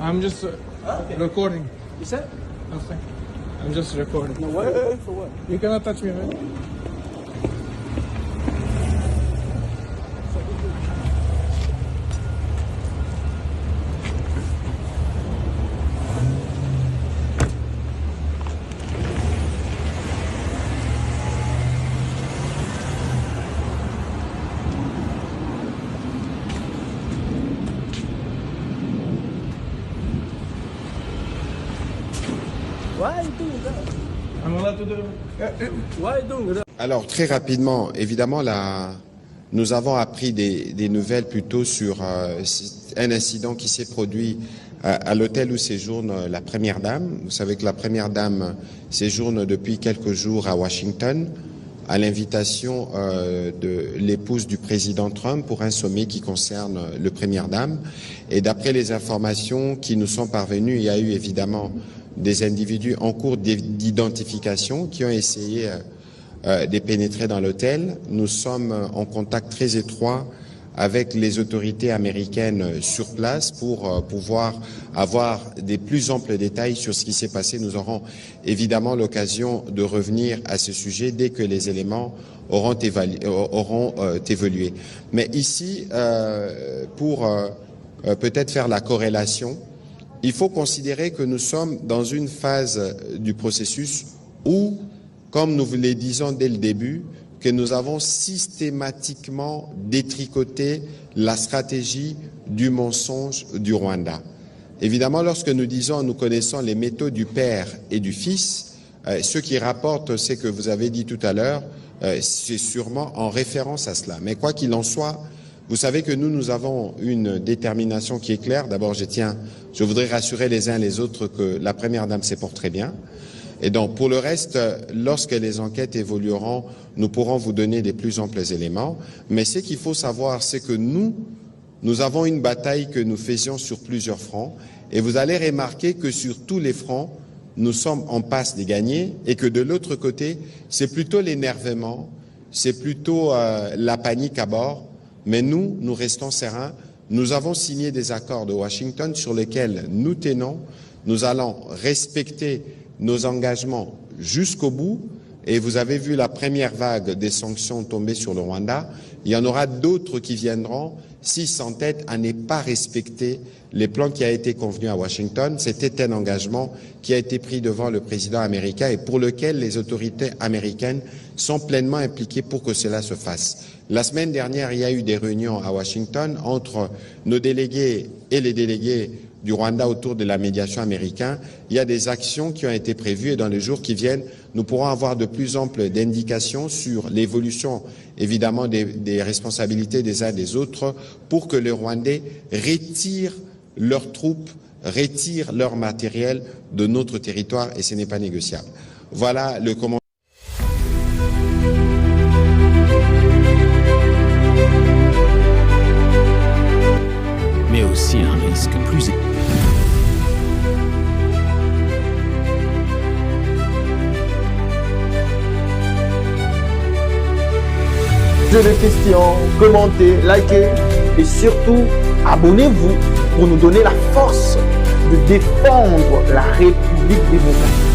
I'm just recording. You said? Nothing. I'm just recording. No, what? For what? You cannot touch me, right? Why are you doing that? I'm allowed to do it. Why are you doing that? Alors très rapidement, évidemment, nous avons appris des nouvelles plutôt sur un incident qui s'est produit à l'hôtel où séjourne la Première Dame. Vous savez que la Première Dame séjourne depuis quelques jours à Washington à l'invitation de l'épouse du président Trump pour un sommet qui concerne le Première Dame. Et d'après les informations qui nous sont parvenues, il y a eu évidemment des individus en cours d'identification qui ont essayé de pénétrer dans l'hôtel. Nous sommes en contact très étroit avec les autorités américaines sur place pour pouvoir avoir des plus amples détails sur ce qui s'est passé. Nous aurons évidemment l'occasion de revenir à ce sujet dès que les éléments auront évolué. Mais ici, pour peut-être faire la corrélation, il faut considérer que nous sommes dans une phase du processus où, comme nous vous le disons dès le début, que nous avons systématiquement détricoté la stratégie du mensonge du Rwanda. Évidemment, lorsque nous disons nous connaissons les méthodes du Père et du Fils, ce qui rapporte ce que vous avez dit tout à l'heure, c'est sûrement en référence à cela. Mais quoi qu'il en soit, vous savez que nous avons une détermination qui est claire. D'abord, je voudrais rassurer les uns les autres que la Première Dame se porte très bien. Et donc, pour le reste, lorsque les enquêtes évolueront, nous pourrons vous donner des plus amples éléments. Mais ce qu'il faut savoir, c'est que nous avons une bataille que nous faisions sur plusieurs fronts. Et vous allez remarquer que sur tous les fronts, nous sommes en passe de gagner. Et que de l'autre côté, c'est plutôt l'énervement, c'est plutôt la panique à bord. Mais nous restons sereins. Nous avons signé des accords de Washington sur lesquels nous tenons. Nous allons respecter nos engagements jusqu'au bout. Et vous avez vu la première vague des sanctions tomber sur le Rwanda. Il y en aura d'autres qui viendront s'ils s'entêtent à ne pas respecter les plans qui a été convenu à Washington. C'était un engagement qui a été pris devant le président américain et pour lequel les autorités américaines sont pleinement impliquées pour que cela se fasse. La semaine dernière, il y a eu des réunions à Washington entre nos délégués et les délégués du Rwanda autour de la médiation américaine. Il y a des actions qui ont été prévues et dans les jours qui viennent, nous pourrons avoir de plus amples d'indications sur l'évolution, évidemment, des responsabilités des uns des autres pour que les Rwandais retirent leurs troupes, retirent leur matériel de notre territoire et ce n'est pas négociable. Voilà le commandement. Mais aussi un risque plus élevé. Posez des questions, commentez, likez et surtout abonnez-vous pour nous donner la force de défendre la République démocratique.